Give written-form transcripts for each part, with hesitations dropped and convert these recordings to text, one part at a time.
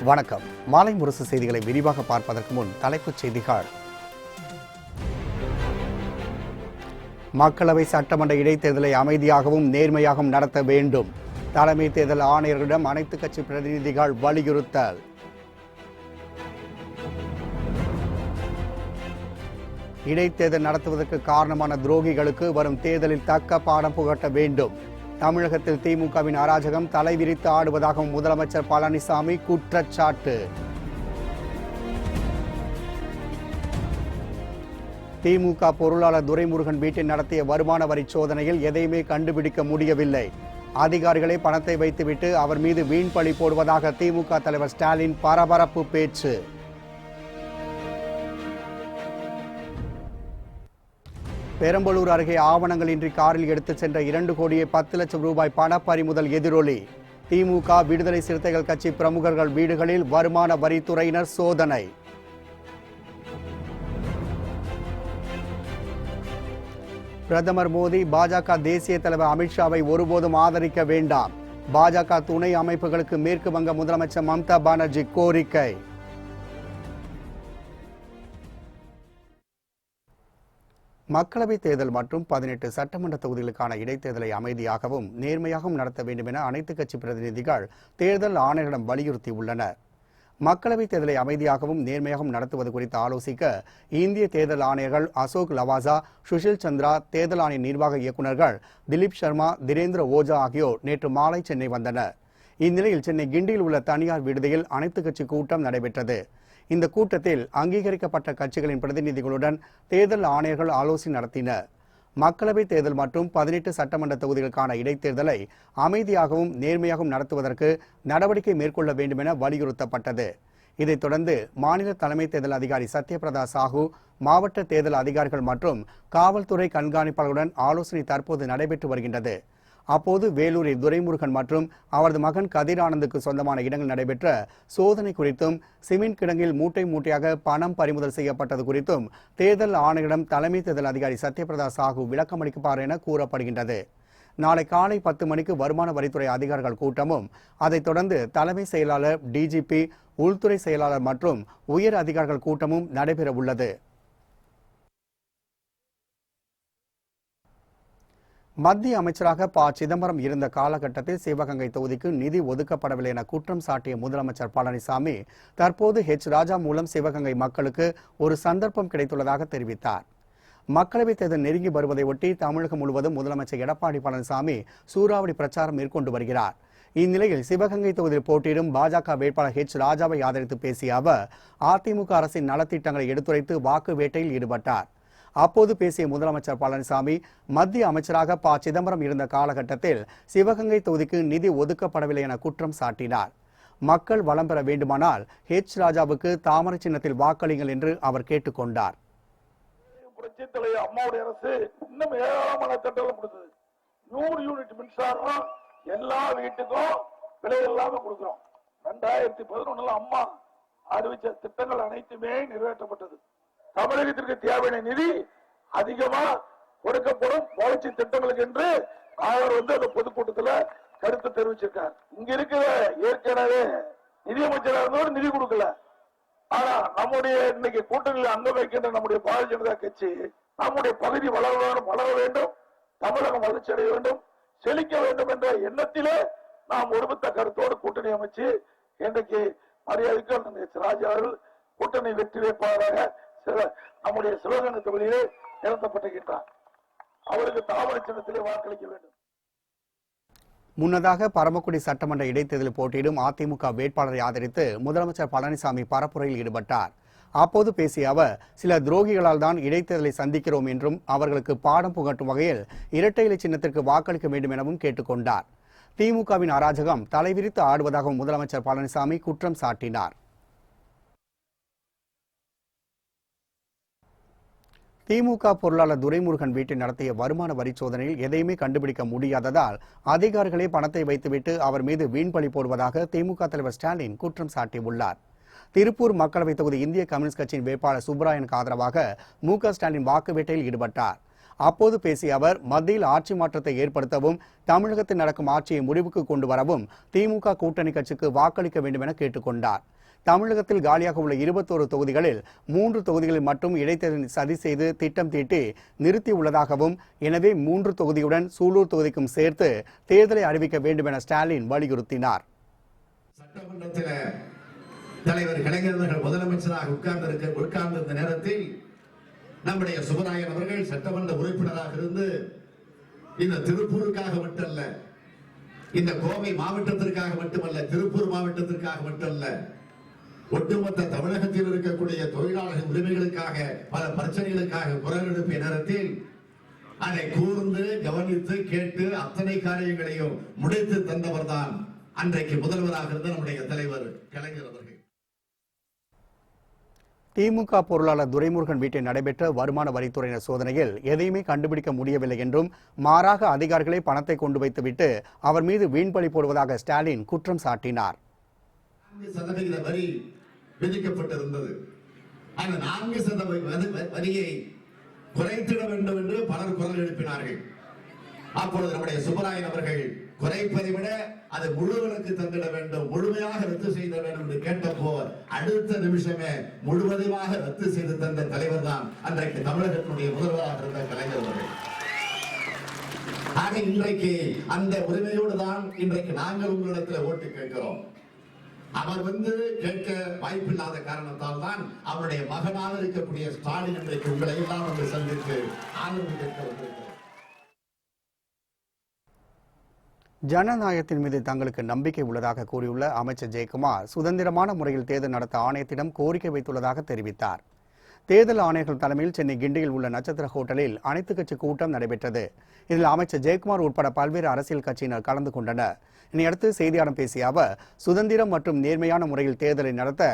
வணக்கம். மாலை முரசு செய்திகளை விரிவாக பார்ப்பதற்கு முன் தலைப்புச் செய்திகள். மக்களவை சட்டமன்ற இடைத்தேர்தலை அமைதியாகவும் நேர்மையாகவும் நடத்த வேண்டும். தலைமை தேர்தல் ஆணையர்களிடம் அனைத்து கட்சி பிரதிநிதிகள் வலியுறுத்தல். இடைத்தேர்தல் நடத்துவதற்கு காரணமான துரோகிகளுக்கு வரும் தேர்தலில் தக்க பாடம் புகட்ட வேண்டும். தமிழகத்தில் திமுகவின் அராஜகம் தலைவிரித்து ஆடுவதாகவும் முதலமைச்சர் பழனிசாமி குற்றச்சாட்டு. திமுக பொருளாளர் துரைமுருகன் வீட்டில் நடத்திய வருமான வரி சோதனையில் எதையுமே கண்டுபிடிக்க முடியவில்லை. அதிகாரிகளே பணத்தை வைத்துவிட்டு அவர் மீது வீண் பழி போடுவதாக திமுக தலைவர் ஸ்டாலின் பரபரப்பு பேச்சு. பெரம்பலூர் அருகே ஆவணங்களின்றி காரில் எடுத்துச் சென்ற 2,10,00,000 ரூபாய் பண பறிமுதல் எதிரொலி. திமுக விடுதலை சிறுத்தைகள் கட்சி பிரமுகர்கள் வீடுகளில் வருமான வரித்துறையினர் சோதனை. பிரதமர் மோடி பாஜக தேசிய தலைவர் அமித்ஷாவை ஒருபோதும் ஆதரிக்க வேண்டாம். பாஜக துணை அமைப்புகளுக்கு மேற்கு வங்க முதலமைச்சர் மம்தா பானர்ஜி கோரிக்கை. மக்களவைத் தேர்தல் மற்றும் 18 சட்டமன்ற தொகுதிகளுக்கான இடைத்தேர்தலை அமைதியாகவும் நேர்மையாகவும் நடத்த வேண்டும் என அனைத்துக் கட்சி பிரதிநிதிகள் தேர்தல் ஆணையரிடம் வலியுறுத்தியுள்ளனர். மக்களவைத் தேர்தலை அமைதியாகவும் நேர்மையாகவும் நடத்துவது குறித்து ஆலோசிக்க இந்திய தேர்தல் ஆணையர்கள் அசோக் லவாசா, சுஷில் சந்திரா, தேர்தல் ஆணைய நிர்வாக இயக்குநர்கள் திலீப் சர்மா, திரேந்திர ஓஜா ஆகியோர் நேற்று மாலை சென்னை வந்தனர். இந்நிலையில் சென்னை கிண்டியில் உள்ள தனியார் விடுதியில் அனைத்துக் கட்சி கூட்டம் நடைபெற்றது. இந்த கூட்டத்தில் அங்கீகரிக்கப்பட்ட கட்சிகளின் பிரதிநிதிகளுடன் தேர்தல் ஆணையர்கள் ஆலோசனை நடத்தினர். மக்களவைத் தேர்தல் மற்றும் 18 சட்டமன்ற தொகுதிகளுக்கான இடைத்தேர்தலை அமைதியாகவும் நேர்மையாகவும் நடத்துவதற்கு நடவடிக்கை மேற்கொள்ள வேண்டும் என வலியுறுத்தப்பட்டது. இதைத் தொடர்ந்து மாநில தலைமை தேர்தல் அதிகாரி சத்யபிரதா சாஹூ, மாவட்ட தேர்தல் அதிகாரிகள் மற்றும் காவல்துறை கண்காணிப்பாளர்களுடன் ஆலோசனை தற்போது நடைபெற்று வருகின்றது. அப்போது வேலூரில் துரைமுருகன் மற்றும் அவரது மகன் கதிர் ஆனந்துக்கு சொந்தமான இடங்கள் நடைபெற்ற சோதனை குறித்தும், சிமெண்ட் கிடங்கில் மூட்டை மூட்டையாக பணம் பறிமுதல் செய்யப்பட்டது குறித்தும் தேர்தல் ஆணையரிடம் தலைமை தேர்தல் அதிகாரி சத்யபிரதா சாஹூ விளக்கமளிப்பார் என கூறப்படுகின்றது. நாளை காலை 10 மணிக்கு வருமான வரித்துறை அதிகாரிகள் கூட்டமும், அதைத் தொடர்ந்து தலைமை செயலாளர், டிஜிபி, உள்துறை செயலாளர் மற்றும் உயர் அதிகாரிகள் கூட்டமும் நடைபெற உள்ளது. மத்திய அமைச்சராக ப. சிதம்பரம் இருந்த காலகட்டத்தில் சிவகங்கை தொகுதிக்கு நிதி ஒதுக்கப்படவில்லை என குற்றம் சாட்டிய முதலமைச்சர் பழனிசாமி தற்போது ராஜா மூலம் சிவகங்கை மக்களுக்கு ஒரு சந்தர்ப்பம் கிடைத்துள்ளதாக தெரிவித்தார். மக்களவைத் தேர்தல் நெருங்கி வருவதை ஒட்டி தமிழகம் முழுவதும் முதலமைச்சர் எடப்பாடி பழனிசாமி சூறாவளி பிரச்சாரம் மேற்கொண்டு வருகிறார். இந்நிலையில் சிவகங்கை தொகுதியில் போட்டியிடும் பாஜக வேட்பாளர் ராஜாவை ஆதரித்து பேசிய அவர் அதிமுக அரசின் நலத்திட்டங்களை எடுத்துரைத்து வாக்கு வேட்டையில் ஈடுபட்டார். அப்போது பேசிய முதலமைச்சர் பழனிசாமி மத்திய அமைச்சராக ப. சிதம்பரம் இருந்த காலகட்டத்தில் சிவகங்கை தொகுதிக்கு நிதி ஒதுக்கப்படவில்லை என குற்றம் சாட்டினார். மக்கள் வளம் பெற வேண்டுமானால் ராஜாவுக்கு தாமரை சின்னத்தில் வாக்களிங்கள் என்று அவர் கேட்டுக்கொண்டார். அம்மாவுடைய அரசு இன்னும் ஏராளமான திட்டங்கள் கொடுத்தது. 100 யூனிட் மின்சாரம் எல்லா வீட்டுக்கும் விலை இல்லாம கொடுக்கிறோம். 2011 அம்மா அறிவிச்ச திட்டங்கள் அனைத்துமே நிறைவேற்றப்பட்டது. தமிழகத்திற்கு தேவையான நிதி அதிகமா கொடுக்கப்படும் வளர்ச்சி திட்டங்களுக்கு என்று அவர் அந்த பொதுக்கூட்டத்தில் கருத்து தெரிவிச்சிருக்கார். இங்க இருக்கிற ஏற்கனவே நிதியமைச்சராக இருந்தவர் நிதி கொடுக்கல. ஆனா நம்முடைய இன்னைக்கு கூட்டணியில் அங்க வைக்கின்ற நம்முடைய பாரதிய ஜனதா கட்சி நம்முடைய பகுதி வளர வேண்டும், தமிழகம் வளர்ச்சி அடைய வேண்டும், செழிக்க வேண்டும் என்ற எண்ணத்திலே நாம் ஒருமித்த கருத்தோடு கூட்டணி அமைச்சு இன்றைக்கு மரியாதைக்கு ராஜா அவர்கள் கூட்டணி வெற்றி வேட்பாளராக நம்முடைய சிவகங்கை தொகுதியிலே நிறுத்தப்பட்டிருக்கிறார். அவருக்கு தாமரை சின்னத்திலே வாக்களிக்க வேண்டும். முன்னதாக பரமக்குடி சட்டமன்ற இடைத்தேர்தலில் போட்டியிடும் அதிமுக வேட்பாளரை ஆதரித்து முதலமைச்சர் பழனிசாமி பரப்புரையில் ஈடுபட்டார். அப்போது பேசிய அவர் சில துரோகிகளால் தான் இடைத்தேர்தலை சந்திக்கிறோம் என்றும் அவர்களுக்கு பாடம் புகட்டும் வகையில் இரட்டை இலை சின்னத்திற்கு வாக்களிக்க வேண்டும் எனவும் கேட்டுக்கொண்டார். திமுகவின் அராஜகம் தலைவிரித்து ஆடுவதாகவும் முதலமைச்சர் பழனிசாமி குற்றம் சாட்டினார். திமுக பொருளாளர் துரைமுருகன் வீட்டில் நடத்திய வருமான வரி சோதனையில் எதையுமே கண்டுபிடிக்க முடியாததால் அதிகாரிகளே பணத்தை வைத்துவிட்டு அவர் மீது வீண்பழி போடுவதாக திமுக தலைவர் ஸ்டாலின் குற்றம் சாட்டியுள்ளார். திருப்பூர் மக்களவைத் தொகுதி இந்திய கம்யூனிஸ்ட் கட்சியின் வேட்பாளர் சுப்பராயனுக்கு ஆதரவாக மு.க. ஸ்டாலின் வாக்கு வேட்டையில் ஈடுபட்டார். அப்போது பேசிய அவர், மத்தியில் ஆட்சி மாற்றத்தை ஏற்படுத்தவும் தமிழகத்தில் நடக்கும் ஆட்சியை முடிவுக்கு கொண்டு வரவும் திமுக கூட்டணி கட்சிக்கு வாக்களிக்க வேண்டும் என கேட்டுக்கொண்டார். தமிழகத்தில் காலியாக உள்ள 21 தொகுதிகளில் 3 தொகுதிகளில் மட்டும் இடைத்தேர்தலை சதி செய்து திட்டம் தீட்டி நிறுத்தியுள்ளதாகவும், எனவே 3 தொகுதியுடன் சூலூர் தொகுதிக்கும் சேர்த்து தேர்தலை அறிவிக்க வேண்டும் என ஸ்டாலின் வலியுறுத்தினார். சட்டமன்றத்தில் தலைவர் கலைஞர் முதலமைச்சராக உட்கார்ந்திருந்த நேரத்தில் நம்முடைய சுப்பராயன் அவர்கள் சட்டமன்ற உறுப்பினராக இருந்து இந்த திருப்பூருக்காக மட்டுமல்ல, இந்த கோவை மாவட்டத்திற்காக மட்டுமல்ல, திருப்பூர் மாவட்டத்திற்காக மட்டுமல்ல, ஒட்டுமொத்த தமிழகத்தில் இருக்கக்கூடிய தொழிலாளர்கள் உரிமைகளுக்காக பல பிரச்சனைகளுக்காக குரல் எழுப்பிய நேரத்தில் அதை கூர்ந்து கவனித்து கேட்டு அத்தனை காரியங்களையும் முடித்து தந்தவர் தான் அன்றைக்கு முதல்வராக இருந்த நம்முடைய தலைவர் கலைஞர் அவர்கள். திமுக பொருளாளர் துரைமுருகன் வீட்டில் நடைபெற்ற வருமான வரித்துறையினர் சோதனையில் எதையுமே கண்டுபிடிக்க முடியவில்லை என்றும், மாறாக அதிகாரிகளை பணத்தை கொண்டு வைத்துவிட்டு அவர் மீது வீண்பழி போடுவதாக ஸ்டாலின் குற்றம் சாட்டினார். 4% வரி விதிக்கப்பட்டிருந்தது. அந்த 4% வரியை குறைத்திட வேண்டும் என்று பலர் குரல் எழுப்பினார்கள். அப்பொழுது நம்முடைய சுப்பராயன் அவர்கள் குறைப்பதை விட அது முழுவதற்கு தந்திட வேண்டும், முழுமையாக ரத்து செய்த வேண்டும் என்று கேட்டப்போ அடுத்த நிமிஷமே முழுவதுமாக ரத்து செய்து தந்த தலைவர் தான் அன்றைக்கு தமிழகத்தினுடைய முதல்வராக இருந்த கலைஞர் அவர்கள். ஆக இன்றைக்கு அந்த உரிமையோடு தான் இன்றைக்கு நாங்கள் உங்களிடத்தில் ஓட்டு கேட்கிறோம். அவர் கேட்க வாய்ப்பில்லாத காரணத்தால் தான் அவருடைய மகனாக இருக்கக்கூடிய ஸ்டாலின் இன்றைக்கு உங்களை எல்லாம் வந்து சந்தித்து ஆதரவு கேட்க வந்திருக்கிறார். ஜனநாயகத்தின் மீது தங்களுக்கு நம்பிக்கை உள்ளதாக கூறியுள்ள அமைச்சர் ஜெயக்குமார், சுதந்திரமான முறையில் தேர்தல் நடத்த ஆணையத்திடம் கோரிக்கை வைத்துள்ளதாக தெரிவித்தார். தேர்தல் ஆணையர்கள் தலைமையில் சென்னை கிண்டியில் உள்ள நட்சத்திர ஹோட்டலில் அனைத்துக் கட்சி கூட்டம் நடைபெற்றது. இதில் அமைச்சர் ஜெயக்குமார் உட்பட பல்வேறு அரசியல் கட்சியினர் கலந்து கொண்டனர். இதனையடுத்து செய்தியாளர்களிடம் பேசிய அவர், சுதந்திரம் மற்றும் நேர்மையான முறையில் தேர்தலை நடத்த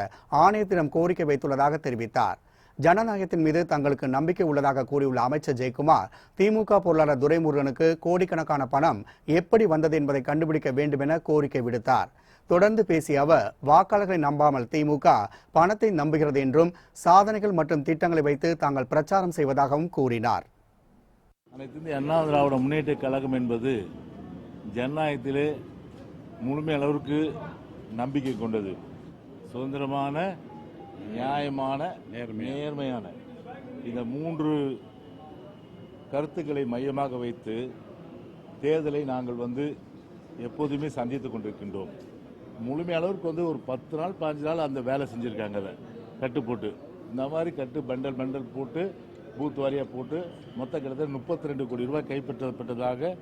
ஆணையத்திடம் கோரிக்கை வைத்துள்ளதாக தெரிவித்தார். ஜனநாயகத்தின் மீது தங்களுக்கு நம்பிக்கை உள்ளதாக கூறியுள்ள அமைச்சர் ஜெயக்குமார், திமுக பொருளாளர் துரைமுருகனுக்கு கோடிக்கணக்கான பணம் எப்படி வந்தது என்பதை கண்டுபிடிக்க வேண்டும் என கோரிக்கை விடுத்தார். தொடர்ந்து பேசிய அவர், வாக்காளர்களை நம்பாமல் திமுக பணத்தை நம்புகிறது என்றும், சாதனைகள் மற்றும் திட்டங்களை வைத்து தாங்கள் பிரச்சாரம் செய்வதாகவும் கூறினார். அனைத்து இந்திய அண்ணா திராவிட முன்னேற்ற கழகம் என்பது ஜனநாயகத்திலே முழுமை அளவிற்கு நம்பிக்கை கொண்டது. சுதந்திரமான, நியாயமான, நேர்மையான இந்த 3 கருத்துக்களை மையமாக வைத்து தேர்தலை நாங்கள் எப்போதுமே சந்தித்துக் கொண்டிருக்கின்றோம். முழுமை அளவிற்கு ஒரு 10 நாள் 15 நாள் அந்த வேலை செஞ்சுருக்காங்க. அதை கட்டு போட்டு இந்த மாதிரி பண்டல் போட்டு பூத் வாரியாக போட்டு மொத்த கிட்டத்தட்ட 32 கோடி ரூபாய் கைப்பற்றப்பட்டதாக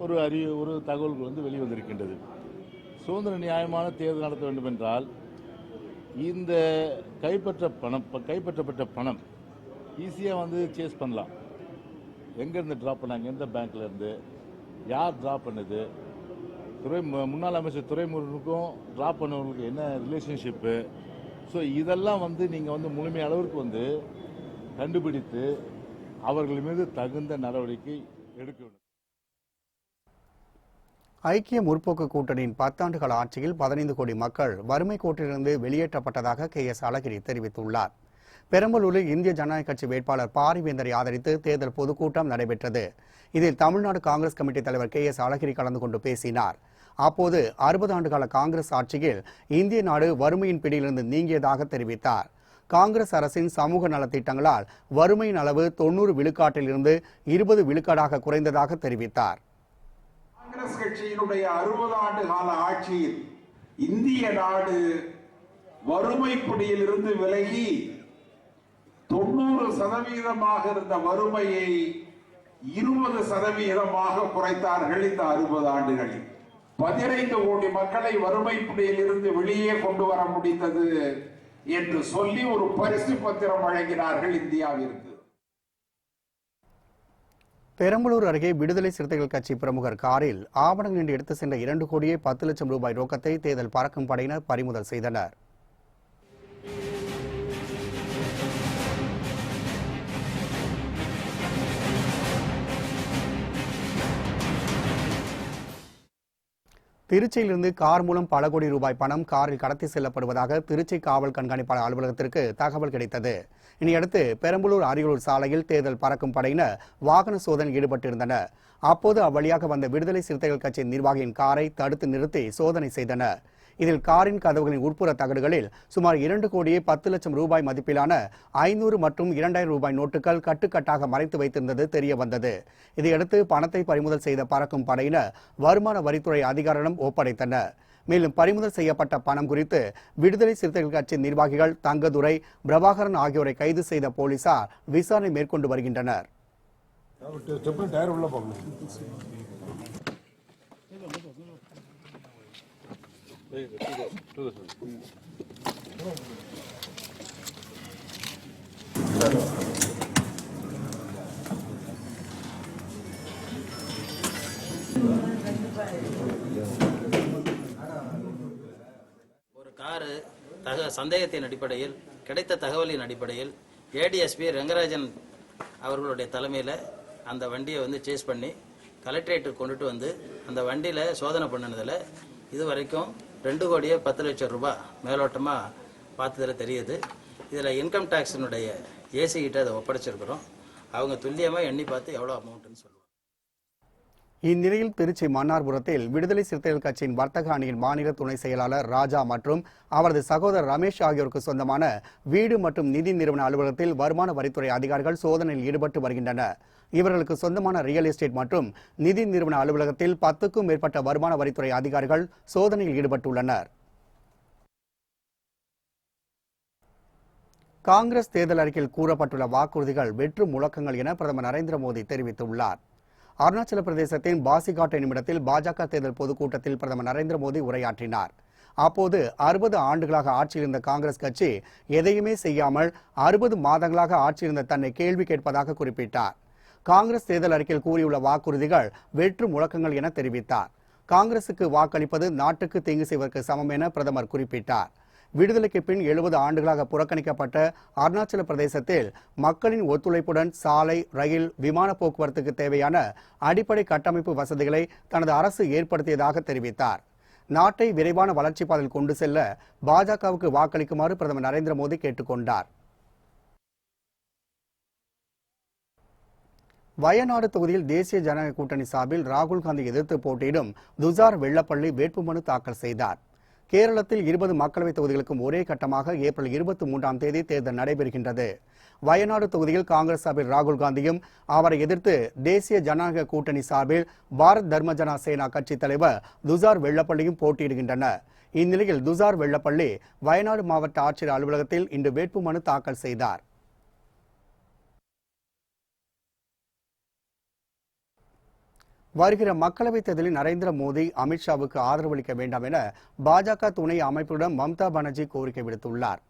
ஒரு தகவல்கள் வெளிவந்திருக்கின்றது. சுதந்திர நியாயமான தேர்தல் நடத்த வேண்டும் என்றால் இந்த கைப்பற்றப்பட்ட பணம் ஈஸியாக சேஸ் பண்ணலாம். எங்கேருந்து ட்ரா பண்ணாங்க, எந்த பேங்க்ல இருந்து, யார் ட்ரா பண்ணுது, முன்னாள் அமைச்சர் துரைமுருகனுக்கும் ட்ரா பண்ணவங்களுக்கு என்ன ரிலேஷன்ஷிப்பு, ஸோ இதெல்லாம் நீங்கள் முழுமை அளவிற்கு கண்டுபிடித்து அவர்கள் மீது தகுந்த நடவடிக்கை எடுக்க வேண்டும். ஐக்கிய முற்போக்கு கூட்டணியின் 10 ஆண்டுகால ஆட்சியில் 15 கோடி மக்கள் வறுமை கோட்டிலிருந்து வெளியேற்றப்பட்டதாக KS அழகிரி தெரிவித்துள்ளார். பெரம்பலூரில் இந்திய ஜனநாயக கட்சி வேட்பாளர் பாரிவேந்தரை ஆதரித்து தேர்தல் பொதுக்கூட்டம் நடைபெற்றது. இதில் தமிழ்நாடு காங்கிரஸ் கமிட்டி தலைவர் KS அழகிரி கலந்து கொண்டு பேசினார். அப்போது 60 ஆண்டுகால காங்கிரஸ் ஆட்சியில் இந்திய நாடு வறுமையின் பிடியிலிருந்து நீங்கியதாக தெரிவித்தார். காங்கிரஸ் அரசின் சமூக நலத்திட்டங்களால் வறுமையின் அளவு 90 விழுக்காட்டில் இருந்து 20 விழுக்காடாக குறைந்ததாக தெரிவித்தார். காங்கிரஸ் கட்சியினுடைய 60 ஆண்டு கால ஆட்சியில் இந்திய நாடு வறுமை பிடியிலிருந்து விலகி 90% இருந்த வறுமையை 20% குறைத்தார்கள். இந்த 60 ஆண்டுகளில் 15 கோடி மக்களை வறுமை பிடியிலிருந்து வெளியே கொண்டு வர முடிந்தது என்று சொல்லி ஒரு பரிசு பத்திரம் வழங்கினார்கள் இந்தியாவிற்கு. பெரம்பலூர் அருகே விடுதலை சிறுத்தைகள் கட்சி பிரமுகர் காரில் ஆவணங்கள் என்று எடுத்து சென்ற 2 கோடியே 10 லட்சம் ரூபாய் ரொக்கத்தை தேர்தல் பறக்கும் படையினர் பறிமுதல் செய்தனர். திருச்சியிலிருந்து கார் மூலம் பல கோடி ரூபாய் பணம் காரில் கடத்தி செல்லப்படுவதாக திருச்சி காவல் கண்காணிப்பாளர் அலுவலகத்திற்கு தகவல் கிடைத்தது. இதையடுத்து பெரம்பலூர் அரியலூர் சாலையில் தேர்தல் பறக்கும் படையினர் வாகன சோதனையில் ஈடுபட்டிருந்தனர். அப்போது அவ்வழியாக வந்த விடுதலை சிறுத்தைகள் கட்சி நிர்வாகியின் காரை தடுத்து நிறுத்தி சோதனை செய்தனர். இதில் காரின் கதவுகளின் உட்புற தகடுகளில் சுமார் 2,10,00,000 ரூபாய் மதிப்பிலான 500 மற்றும் 2,000 ரூபாய் நோட்டுகள் கட்டுக்கட்டாக மறைத்து வைத்திருந்தது தெரிய வந்தது. இதையடுத்து பணத்தை பறிமுதல் செய்த பறக்கும் படையினர் வருமான வரித்துறை அதிகாரிடம் ஒப்படைத்தனர். மேலும் பறிமுதல் செய்யப்பட்ட பணம் குறித்து விடுதலை சிறுத்தைகள் கட்சி நிர்வாகிகள் தங்கதுரை, பிரபாகரன் ஆகியோரை கைது செய்த போலீசார் விசாரணை மேற்கொண்டு வருகின்றனர். ஒரு காரு சந்தேகத்தின் அடிப்படையில் கிடைத்த தகவலின் அடிப்படையில் ஏடிஎஸ்பி ரங்கராஜன் அவர்களுடைய தலைமையில் அந்த வண்டியை சேஸ் பண்ணி கலெக்டரேட்டுக்கு கொண்டுட்டு வந்து அந்த வண்டியில் சோதனை பண்ணினதில் இதுவரைக்கும் 2,10,00,000 ரூபாய் மேலோட்டமாக பார்த்ததில் தெரியுது. இதில் இன்கம் டேக்ஸினுடைய ஏசி கிட்ட அதை ஒப்படைச்சிருக்கிறோம். அவங்க துல்லியமாக எண்ணி பார்த்து எவ்வளோ அமௌண்ட்டுன்னு சொல்லுவாங்க. இந்நிலையில் திருச்சி மன்னார்புரத்தில் விடுதலை சிறுத்தைகள் கட்சியின் வர்த்தக அணியின் மாநில துணை செயலாளர் ராஜா மற்றும் அவரது சகோதரர் ரமேஷ் ஆகியோருக்கு சொந்தமான வீடு மற்றும் நிதி நிறுவன அலுவலகத்தில் வருமான வரித்துறை அதிகாரிகள் சோதனையில் ஈடுபட்டு வருகின்றனர். இவர்களுக்கு சொந்தமான ரியல் எஸ்டேட் மற்றும் நிதி நிறுவன அலுவலகத்தில் 10க்கும் மேற்பட்ட வருமான வரித்துறை அதிகாரிகள் சோதனையில் ஈடுபட்டுள்ளனர். காங்கிரஸ் தேர்தல் அறிக்கையில் கூறப்பட்டுள்ள வாக்குறுதிகள் வெற்று முழக்கங்கள் என பிரதமர் நரேந்திர மோடி தெரிவித்துள்ளார். அருணாச்சல பிரதேசத்தின் பாசிகாட் என்னுமிடத்தில் பாஜக தேர்தல் பொதுக்கூட்டத்தில் பிரதமர் நரேந்திர மோடி உரையாற்றினார். அப்போது 60 ஆண்டுகளாக ஆட்சியில் இருந்த காங்கிரஸ் கட்சி எதையுமே செய்யாமல் 60 மாதங்களாக ஆட்சியில் இருந்த தன்னை கேள்வி கேட்பதாக குறிப்பிட்டார். காங்கிரஸ் தேர்தல் அறிக்கையில் கூறியுள்ள வாக்குறுதிகள் வெற்று முழக்கங்கள் என தெரிவித்தார். காங்கிரசுக்கு வாக்களிப்பது நாட்டுக்கு தீங்கு செய்வதற்கு சமம் என பிரதமர் குறிப்பிட்டார். விடுதலைக்கு பின் 70 ஆண்டுகளாக புறக்கணிக்கப்பட்ட அருணாச்சல பிரதேசத்தில் மக்களின் ஒத்துழைப்புடன் சாலை, ரயில், விமான போக்குவரத்துக்கு தேவையான அடிப்படை கட்டமைப்பு வசதிகளை தனது அரசு ஏற்படுத்தியதாக தெரிவித்தார். நாட்டை விரைவான வளர்ச்சி பாதையில் கொண்டு செல்ல பாஜகவுக்கு வாக்களிக்குமாறு பிரதமர் நரேந்திர மோடி கேட்டுக்கொண்டார். வயநாடு தொகுதியில் தேசிய ஜனநாயக கூட்டணி சார்பில் ராகுல் காந்தி எதிர்த்து போட்டியிடும் துசார் வெள்ளப்பள்ளி வேட்புமனு தாக்கல் செய்தார். கேரளத்தில் 20 மக்களவைத் தொகுதிகளுக்கும் ஒரே கட்டமாக ஏப்ரல் 23ஆம் தேதி தேர்தல் நடைபெறுகின்றது. வயநாடு தொகுதியில் காங்கிரஸ் சார்பில் ராகுல் காந்தியும், அவரை எதிர்த்து தேசிய ஜனநாயக கூட்டணி சார்பில் பாரத் தர்ம ஜன சேனா கட்சி தலைவர் துசார் வெள்ளப்பள்ளியும் போட்டியிடுகின்றனர். இந்நிலையில் துசார் வெள்ளப்பள்ளி வயநாடு மாவட்ட ஆட்சியர் அலுவலகத்தில் இன்று வேட்புமனு தாக்கல் செய்தார். வருகிற மக்களவைத் தேர்தலில் நரேந்திர மோடி, அமித்ஷாவுக்கு ஆதரவளிக்க வேண்டாம் என பாஜக துணை அமைப்புடன் மம்தா பானர்ஜி கோரிக்கை விடுத்துள்ளார்.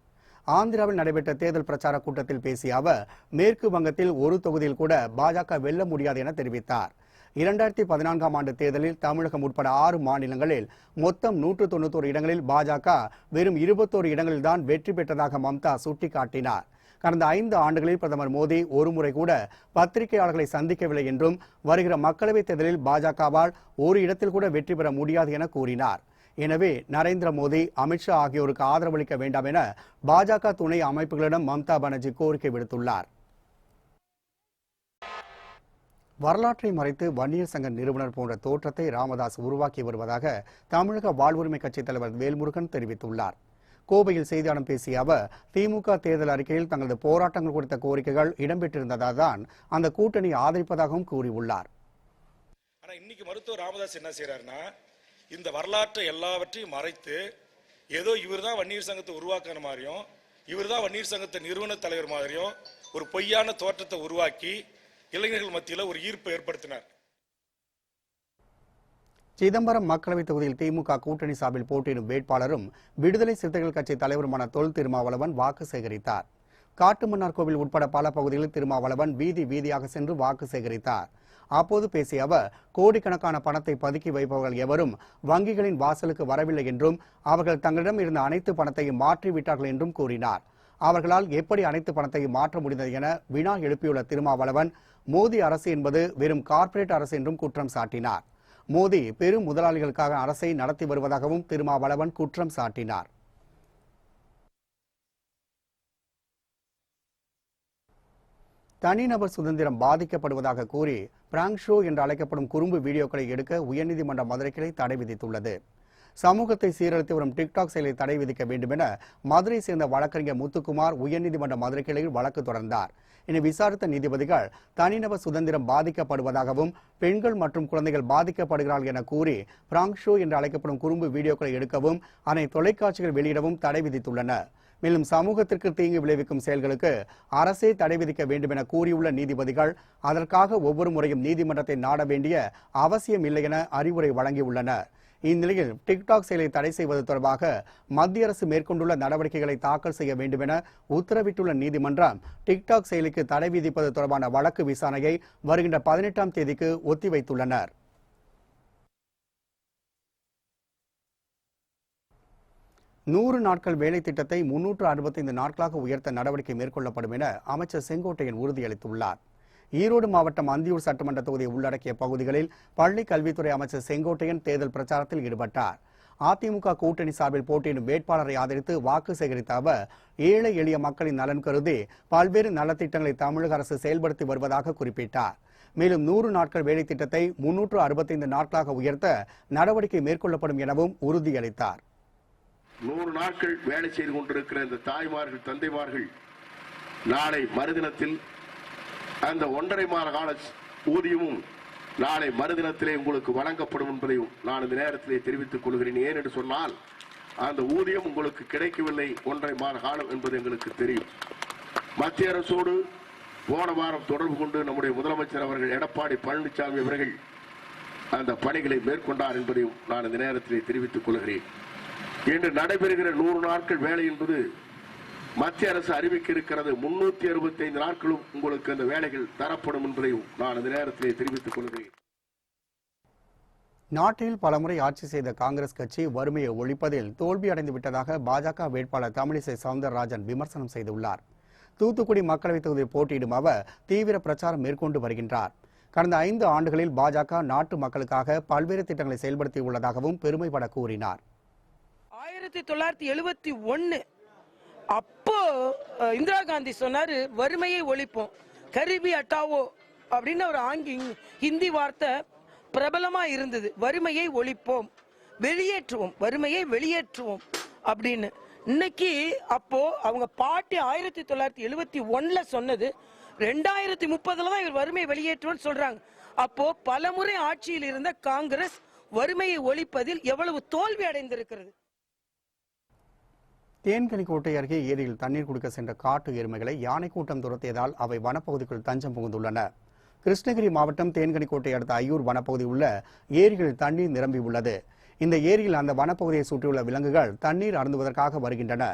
ஆந்திராவில் நடைபெற்ற தேர்தல் பிரச்சார கூட்டத்தில் பேசிய அவர், மேற்கு வங்கத்தில் ஒரு தொகுதியில் கூட பாஜக வெல்ல முடியாது என தெரிவித்தார். 2014ஆம் ஆண்டு தேர்தலில் தமிழகம் உட்பட 6 மாநிலங்களில் மொத்தம் 191 இடங்களில் பாஜக வெறும் 21 இடங்களில் தான் வெற்றி பெற்றதாக மம்தா சுட்டிக்காட்டினார். கடந்த 5 ஆண்டுகளில் பிரதமர் மோடி ஒருமுறை கூட பத்திரிகையாளர்களை சந்திக்கவில்லை என்றும், வருகிற மக்களவைத் தேர்தலில் பாஜகவால் ஒரு இடத்தில் கூட வெற்றி பெற முடியாது என கூறினார். எனவே நரேந்திர மோடி, அமித்ஷா ஆகியோருக்கு ஆதரவளிக்க வேண்டாம் என பாஜக துணை அமைப்புகளிடம் மம்தா பானர்ஜி கோரிக்கை விடுத்துள்ளார். வரலாற்றை மறைத்து வன்னியர் சங்க நிறுவனர் போன்ற தோற்றத்தை ராமதாஸ் உருவாக்கி வருவதாக தமிழக வாழ்வுரிமை கட்சித் தலைவர் வேல்முருகன் தெரிவித்துள்ளார். கோவையில் செய்தியாளர்களிடம் பேசிய அவர், திமுக தேர்தல் அறிக்கையில் தங்களது போராட்டங்கள் குறித்த கோரிக்கைகள் இடம்பெற்றிருந்ததால் தான் அந்த கூட்டணியை ஆதரிப்பதாகவும் கூறியுள்ளார். ஆனா இன்னைக்கு மருத்துவர் ராமதாஸ் என்ன செய்யறாருன்னா, இந்த வரலாற்றை எல்லாவற்றையும் மறைத்து ஏதோ இவர் தான் வன்னியர் சங்கத்தை உருவாக்குற மாதிரியும், இவர் தான் வன்னியர் சங்கத்தை நிறுவன தலைவர் மாதிரியும் ஒரு பொய்யான தோற்றத்தை உருவாக்கி இளைஞர்கள் மத்தியில் ஒரு ஈர்ப்பை ஏற்படுத்தினார். சிதம்பரம் மக்களவைத் தொகுதியில் திமுக கூட்டணி சார்பில் போட்டியிடும் வேட்பாளரும் விடுதலை சிறுத்தைகள் கட்சி தலைவருமான தொல் திருமாவளவன் வாக்கு சேகரித்தார். காட்டுமன்னார் கோவில் உட்பட பல பகுதிகளில் திருமாவளவன் வீதி வீதியாக சென்று வாக்கு சேகரித்தார். அப்போது பேசிய அவர், கோடிக்கணக்கான பணத்தை பதுக்கி வைப்பவர்கள் எவரும் வங்கிகளின் வாசலுக்கு வரவில்லை என்றும், அவர்கள் தங்களிடம் இருந்த அனைத்து பணத்தையும் மாற்றிவிட்டார்கள் என்றும் கூறினார். அவர்களால் எப்படி அனைத்து பணத்தையும் மாற்ற முடிந்தது என வினா எழுப்பியுள்ள திருமாவளவன், மோடி அரசு என்பது வெறும் கார்ப்பரேட் அரசு என்றும் குற்றம் சாட்டினார். மோடி பெரும் முதலாளிகளுக்காக அரசை நடத்தி வருவதாகவும் திருமாவளவன் குற்றம் சாட்டினார். தனிநபர் சுதந்திரம் பாதிக்கப்படுவதாக கூறி பிராங்க் ஷோ என்று அழைக்கப்படும் குறும்பு வீடியோக்களை எடுக்க உயர்நீதிமன்ற மதுரை கிளை தடை விதித்துள்ளது. சமூகத்தை சீரழித்து வரும் டிக்டாக் செயலை தடை விதிக்க வேண்டும் என மதுரை சேர்ந்த வழக்கறிஞர் முத்துக்குமார் உயர்நீதிமன்ற மதுரை கிளையில் வழக்கு தொடர்ந்தார். இனி விசாரித்த நீதிபதிகள் தனிநபர் சுதந்திரம் பாதிக்கப்படுவதாகவும் பெண்கள் மற்றும் குழந்தைகள் பாதிக்கப்படுகிறார்கள் என கூறி பிராங்க் ஷோ என்று அழைக்கப்படும் குறும்பு வீடியோக்களை எடுக்கவும் அதனை தொலைக்காட்சிகள் வெளியிடவும் தடை விதித்துள்ளனர். மேலும் சமூகத்திற்கு தீங்கு விளைவிக்கும் செயல்களுக்கு அரசே தடை விதிக்க வேண்டும் என கூறியுள்ள நீதிபதிகள் அதற்காக ஒவ்வொரு முறையும் நீதிமன்றத்தை நாட வேண்டிய அவசியம் இல்லை என அறிவுரை வழங்கியுள்ளனர். இந்நிலையில் டிக்டாக் செயலை தடை செய்வது தொடர்பாக மத்திய அரசு மேற்கொண்டுள்ள நடவடிக்கைகளை தாக்கல் செய்ய வேண்டும் என உத்தரவிட்டுள்ள நீதிமன்றம் டிக்டாக் செயலிக்கு தடை விதிப்பது தொடர்பான வழக்கு விசாரணையை வருகின்ற 18ஆம் தேதிக்கு ஒத்திவைத்துள்ளனர். நூறு நாட்கள் வேலை திட்டத்தை 365 நாட்களாக உயர்த்த நடவடிக்கை மேற்கொள்ளப்படும் என அமைச்சர் செங்கோட்டையன் உறுதியளித்துள்ளார். ஈரோடு மாவட்டம் அந்தியூர் சட்டமன்ற தொகுதியை உள்ளடக்கிய பகுதிகளில் பள்ளி கல்வித்துறை அமைச்சர் செங்கோட்டையன் தேர்தல் பிரச்சாரத்தில் ஈடுபட்டார். அதிமுக கூட்டணி சார்பில் போட்டியிடும் வேட்பாளரை ஆதரித்து வாக்கு சேகரித்த அவர் ஏழை எளிய மக்களின் நலன் கருதி பல்வேறு நலத்திட்டங்களை தமிழக அரசு செயல்படுத்தி வருவதாக குறிப்பிட்டார். மேலும் 100 நாட்கள் வேலை திட்டத்தை 365 நாட்களாக உயர்த்த நடவடிக்கை மேற்கொள்ளப்படும் எனவும் உறுதியளித்தார். 100 நாட்கள் வேலை செய்து கொண்டிருக்கிற இந்த தாய்மார்கள் தந்தைமார்கள் நாளை மறுதினத்தில் அந்த 1.5 மாத கால ஊதியமும் நாளை மறுதினத்திலே உங்களுக்கு வழங்கப்படும் என்பதையும் நான் இந்த நேரத்திலே தெரிவித்துக் கொள்கிறேன். ஏன் என்று சொன்னால் அந்த ஊதியம் உங்களுக்கு கிடைக்கவில்லை 1.5 மாத காலம் என்பது எங்களுக்கு தெரியும். மத்திய அரசோடு போன வாரம் தொடர்பு கொண்டு நம்முடைய முதலமைச்சர் அவர்கள் எடப்பாடி பழனிசாமி அவர்கள் அந்த பணிகளை மேற்கொண்டார் என்பதையும் நான் இந்த நேரத்திலே தெரிவித்துக் கொள்கிறேன். இன்று நடைபெறுகிற 100 நாட்கள் வேலை என்பது மத்திய அரசு அறிவிக்க இருக்கிறது. 365 நாட்களும் உங்களுக்கு அந்த வேலைகள் தரப்படும் என்பதையும் நான் இந்த நேரத்திலே தெரிவித்துக் கொள்கிறேன். நாட்டில் பலமுறை ஆட்சி செய்த காங்கிரஸ் கட்சி வறுமையை ஒழிப்பதில் தோல்வியடைந்து விட்டதாக பாஜக வேட்பாளர் தமிழிசை சவுந்தரராஜன் விமர்சனம் செய்துள்ளார். தூத்துக்குடி மக்களவைத் தொகுதியில் போட்டியிடும் அவர் தீவிர பிரச்சாரம் மேற்கொண்டு வருகின்றார். கடந்த 5 ஆண்டுகளில் பாஜக நாட்டு மக்களுக்காக பல்வேறு திட்டங்களை செயல்படுத்தியுள்ளதாகவும் பெருமைப்பட கூறினார். 1971 அப்போ இந்திரா காந்தி சொன்னாரு வறுமையை ஒழிப்போம், கரிபி அட்டாவோ அப்படின்னு ஒரு ஹிந்தி வார்த்தை பிரபலமா இருந்தது. வறுமையை ஒழிப்போம், வெளியேற்றுவோம், வறுமையை வெளியேற்றுவோம் அப்படின்னு. இன்னைக்கு அப்போ அவங்க பாட்டி 1971 சொன்னது 2030 தான் இவர் வறுமையை வெளியேற்றுவோம் சொல்றாங்க. அப்போ பலமுறை ஆட்சியில் இருந்த காங்கிரஸ் வறுமையை ஒழிப்பதில் எவ்வளவு தோல்வி அடைந்திருக்கிறது. தேன்கனிக்கோட்டை அருகே ஏரியில் தண்ணீர் குடிக்க சென்ற காட்டு எருமைகளை யானை கூட்டம் துரத்தியதால் அவை வனப்பகுதிக்குள் தஞ்சம் புகுந்துள்ளன. கிருஷ்ணகிரி மாவட்டம் தேன்கனிக்கோட்டை அடுத்த ஐயூர் வனப்பகுதி உள்ள ஏரிகளில் தண்ணீர் நிரம்பியுள்ளது. இந்த ஏரியில் அந்த வனப்பகுதியை சுற்றியுள்ள விலங்குகள் தண்ணீர் அருந்துவதற்காக வருகின்றன.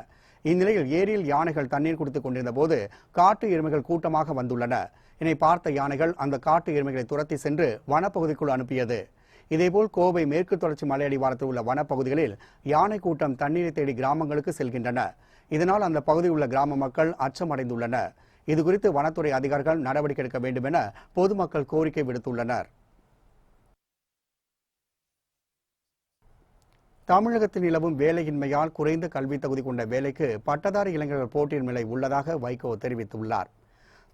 இந்நிலையில் ஏரியில் யானைகள் தண்ணீர் குடித்துக் கொண்டிருந்த போது காட்டு எருமைகள் கூட்டமாக வந்துள்ளன. இதனை பார்த்த யானைகள் அந்த காட்டு எருமைகளை துரத்தி சென்று வனப்பகுதிக்குள் அனுப்பியது. இதேபோல் கோவை மேற்கு தொடர்ச்சி மலையடிவாரத்தில் உள்ள வனப்பகுதிகளில் யானை கூட்டம் தண்ணீரை தேடி கிராமங்களுக்கு செல்கின்றன. இதனால் அந்த பகுதியில் உள்ள கிராம மக்கள் அச்சமடைந்துள்ளனர். இதுகுறித்து வனத்துறை அதிகாரிகள் நடவடிக்கை எடுக்க வேண்டும் என பொதுமக்கள் கோரிக்கை விடுத்துள்ளனர். தமிழகத்தில் நிலவும் வேலையின்மையால் குறைந்த கல்வி தகுதி கொண்ட வேலைக்கு பட்டதாரி இளைஞர்கள் போட்டியின் நிலை உள்ளதாக வைகோ தெரிவித்துள்ளார்.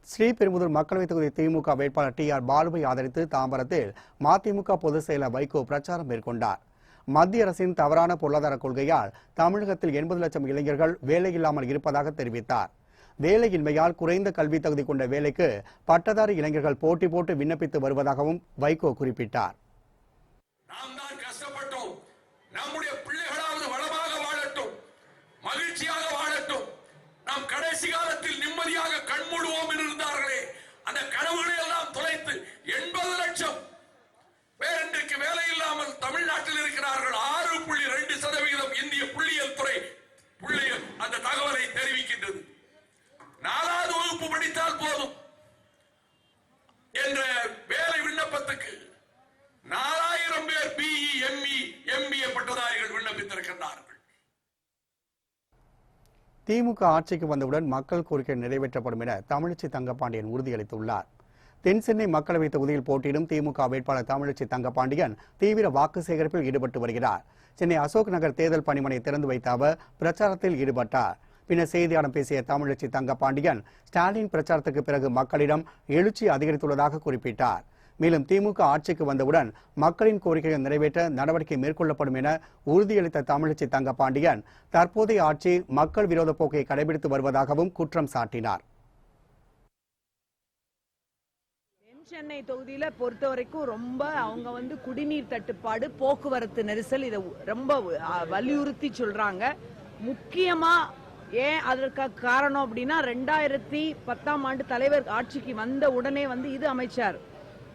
ஸ்ரீபெரும்புதூர் மக்களவைத் தொகுதி திமுக வேட்பாளர் TR பாலுவை ஆதரித்து தாம்பரத்தில் மதிமுக பொதுச் செயலர் வைகோ பிரச்சாரம் மேற்கொண்டார். மத்திய அரசின் தவறான பொருளாதார கொள்கையால் தமிழகத்தில் 80 லட்சம் இளைஞர்கள் வேலையில்லாமல் இருப்பதாக தெரிவித்தார். வேலையின்மையால் குறைந்த கல்வி தகுதி கொண்ட வேலைக்கு பட்டதாரி இளைஞர்கள் போட்டி போட்டு விண்ணப்பித்து வருவதாகவும் வைகோ குறிப்பிட்டார். நம்முடைய பிள்ளைகளாவது வளமாக வாழட்டும், மகிழ்ச்சியாக வாழட்டும், நாம் கடைசி காலத்தில் நிம்மதியாக கண்மூடுவோம் என்று இருந்தார்களே, அந்த கனவுகளை எல்லாம் தொலைத்து 80 லட்சம் பேர் இன்றைக்கு வேலை இல்லாமல் தமிழ்நாட்டில் இருக்கிறார்கள். 6.2% இந்திய புள்ளியியல் துறை அந்த தகவலை தெரிவிக்கின்றது. 4வது வகுப்பு படித்தால் போதும் என்ற வேலை விண்ணப்பத்துக்கு 4000 பேர் BE, ME, MBA பட்டதாரிகள் விண்ணப்பித்திருக்கிறார்கள். திமுக ஆட்சிக்கு வந்தவுடன் மக்கள் கோரிக்கை நிறைவேற்றப்படும் என தமிழிசை தங்கப்பாண்டியன் உறுதியளித்துள்ளார். தென் சென்னை மக்களவை தொகுதியில் போட்டியிடும் திமுக வேட்பாளர் தமிழச்சி தங்கபாண்டியன் தீவிர வாக்கு சேகரிப்பில் ஈடுபட்டு வருகிறார். சென்னை அசோக் நகர் தேர்தல் பணிமனை திறந்து வைத்த அவர் பிரச்சாரத்தில் ஈடுபட்டார். பின்னர் செய்தியாளர்களிடம் பேசிய தமிழச்சி தங்கபாண்டியன் ஸ்டாலின் பிரச்சாரத்துக்கு பிறகு மக்களிடம் எழுச்சி அதிகரித்துள்ளதாக குறிப்பிட்டார். மேலும் திமுக ஆட்சிக்கு வந்தவுடன் மக்களின் கோரிக்கைகளை நிறைவேற்ற நடவடிக்கை மேற்கொள்ளப்படும் என உறுதியளித்த தமிழச்சி தங்கபாண்டியன் தற்போதைய ஆட்சி மக்கள் விரோத போக்கை கடைபிடித்து வருவதாகவும் குற்றம் சாட்டினார். சென்னை தொகுதியில பொறுத்த வரைக்கும் ரொம்ப அவங்க குடிநீர் தட்டுப்பாடு, போக்குவரத்து நெரிசல் இதை ரொம்ப வலியுறுத்தி சொல்றாங்க. முக்கியமா ஏன் அதற்கு காரணம் அப்படின்னா 2010ஆம் ஆண்டு தலைவர் ஆட்சிக்கு வந்த உடனே இது அமைச்சார்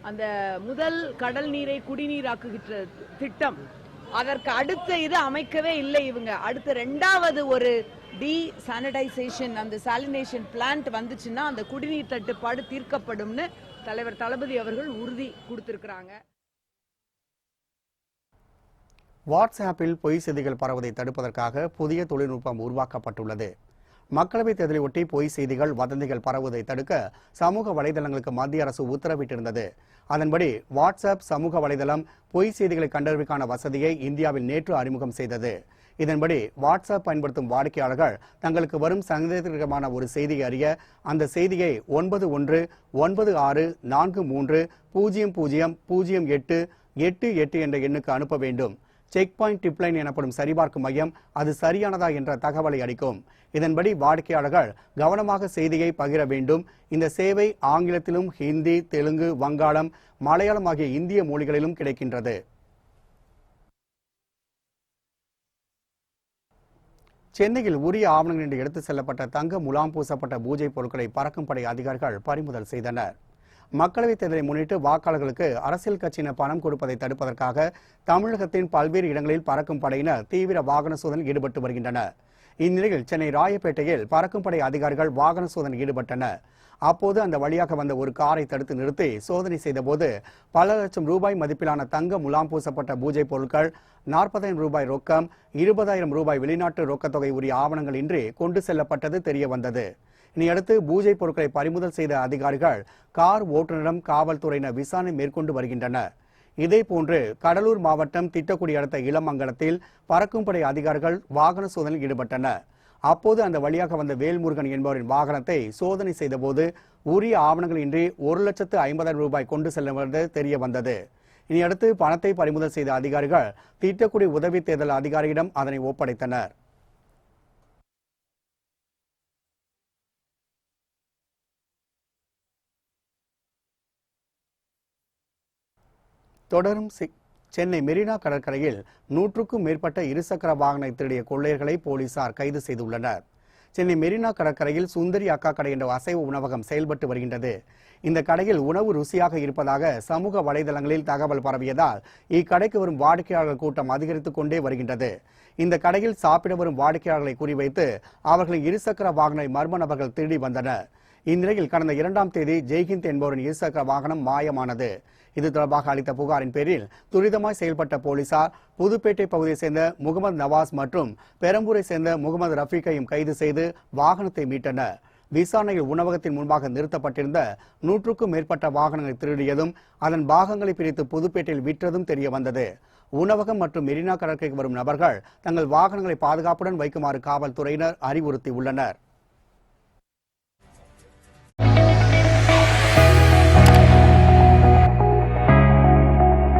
அந்த முதல் கடல் நீரை குடிநீராக்குகின்ற திட்டம். அதற்கு அடுத்த இது அமைக்கவே இல்லை இவங்க. அடுத்த 2வது ஒரு சானிடைசேஷன் அந்த சாலினேஷன் பிளான்ட் வந்துச்சுன்னா அந்த குடிநீர் தட்டுப்பாடு தீர்க்கப்படும்னு தலைவர் தளபதி அவர்கள் உறுதி கொடுத்திருக்கிறாங்க. வாட்ஸ்ஆப்பில் பொய் செய்திகள் பரவுவதை தடுப்பதற்காக புதிய தொழில்நுட்பம் உருவாக்கப்பட்டுள்ளது. மக்களவைத் தேர்தலை ஒட்டி பொய் செய்திகள், வதந்திகள் பரவுவதை தடுக்க சமூக வலைதளங்களுக்கு மத்திய அரசு உத்தரவிட்டிருந்தது. அதன்படி வாட்ஸ்ஆப் சமூக வலைதளம் பொய் செய்திகளை கண்டறிவதற்கான வசதியை இந்தியாவில் நேற்று அறிமுகம் செய்தது. இதன்படி வாட்ஸ்ஆப் பயன்படுத்தும் வாடிக்கையாளர்கள் தங்களுக்கு வரும் சந்தேகத்திற்கான ஒரு செய்தியை அறிய அந்த செய்தியை 911643000888 என்ற எண்ணுக்கு அனுப்ப வேண்டும். செக் பாயிண்ட் டிப்லைன் எனப்படும் சரிபார்க்கும் மையம் அது சரியானதா என்ற தகவலை அளிக்கும். இதன்படி வாடிக்கையாளர்கள் கவனமாக செய்தியை பகிர வேண்டும். இந்த சேவை ஆங்கிலத்திலும், ஹிந்தி, தெலுங்கு, வங்காளம், மலையாளம் ஆகிய இந்திய மொழிகளிலும் கிடைக்கின்றது. சென்னையில் உரிய ஆவணங்களின்றி எடுத்து செல்லப்பட்ட தங்க முலாம் பூசப்பட்ட பூஜை பொருட்களை பறக்கும் படை அதிகாரிகள் பறிமுதல் செய்தனர். மக்களவைத் தேர்தலை முன்னிட்டு வாக்காளர்களுக்கு அரசியல் கட்சியினர் பணம் கொடுப்பதை தடுப்பதற்காக தமிழகத்தின் பல்வேறு இடங்களில் பறக்கும் படையினர் தீவிர வாகன சோதனையில் ஈடுபட்டு வருகின்றனர். இந்நிலையில் சென்னை ராயப்பேட்டையில் பறக்கும் படை அதிகாரிகள் வாகன சோதனையில் ஈடுபட்டனர். அப்போது அந்த வழியாக வந்த ஒரு காரை தடுத்து நிறுத்தி சோதனை செய்தபோது பல லட்சம் ரூபாய் மதிப்பிலான தங்க முலாம் பூசப்பட்ட பூஜை பொருட்கள், 40,000 ரூபாய் ரொக்கம், 20,000 ரூபாய் வெளிநாட்டு ரொக்கத்தொகை உரிய ஆவணங்கள் இன்றி கொண்டு செல்லப்பட்டது தெரிய வந்தது. இதையடுத்து பூஜை பொருட்களை பறிமுதல் செய்த அதிகாரிகள் கார் ஓட்டுநரிடம் காவல்துறையினர் விசாரணை மேற்கொண்டு வருகின்றனர். இதேபோன்று கடலூர் மாவட்டம் திட்டக்குடி அடுத்த இளமங்கலத்தில் பறக்கும் படை அதிகாரிகள் வாகன சோதனையில் ஈடுபட்டனர். அப்போது அந்த வழியாக வந்த வேல்முருகன் என்பவரின் வாகனத்தை சோதனை செய்தபோது உரிய ஆவணங்கள் இன்றி 1,50,000 ரூபாய் கொண்டு செல்வது தெரிய வந்தது. இதையடுத்து பணத்தை பறிமுதல் செய்த அதிகாரிகள் திட்டக்குடி உதவி தேர்தல் அதிகாரியிடம் அதனை ஒப்படைத்தனர். தொடரும் சென்னை மெரினா கடற்கரையில் 100க்கும் மேற்பட்ட இருசக்கர வாகனத்தை திருடிய கொள்ளையர்களை போலீசார் கைது செய்துள்ளனர். சென்னை மெரினா கடற்கரையில் சுந்தரி அக்கா கடை என்ற அசைவ உணவகம் செயல்பட்டு வருகின்றது. இந்த கடையில் உணவு ருசியாக இருப்பதாக சமூக வலைதளங்களில் தகவல் பரவியதால் இக்கடைக்கு வரும் வாடிக்கையாளர்கள் கூட்டம் அதிகரித்துக் கொண்டே வருகின்றது. இந்த கடையில் சாப்பிட வரும் வாடிக்கையாளர்களை குறிவைத்து அவர்களின் இருசக்கர வாகன மர்ம நபர்கள் திருடி வந்தனர். இந்நிலையில் கடந்த 2ஆம் தேதி ஜெய்ஹிந்த் என்பவரின் இருசக்கர வாகனம் மாயமானது. இது தொடர்பாக அளித்த புகாரின் பேரில் துரிதமாய் செயல்பட்ட போலீசார் புதுப்பேட்டை பகுதியைச் சேர்ந்த முகமது நவாஸ் மற்றும் பெரம்பூரை சேர்ந்த முகமது ரஃபீக்கையும் கைது செய்து வாகனத்தை மீட்டனர். விசாரணையில் உணவகத்தின் முன்பாக நிறுத்தப்பட்டிருந்த 100க்கும் மேற்பட்ட வாகனங்களை திருடியதும் அதன் பாகங்களை பிரித்து புதுப்பேட்டையில் விற்றதும் தெரிய வந்தது. உணவகம் மற்றும் மெரினா கடற்கரைக்கு வரும் நபர்கள் தங்கள் வாகனங்களை பாதுகாப்புடன் வைக்குமாறு காவல்துறையினர் அறிவுறுத்தியுள்ளனர்.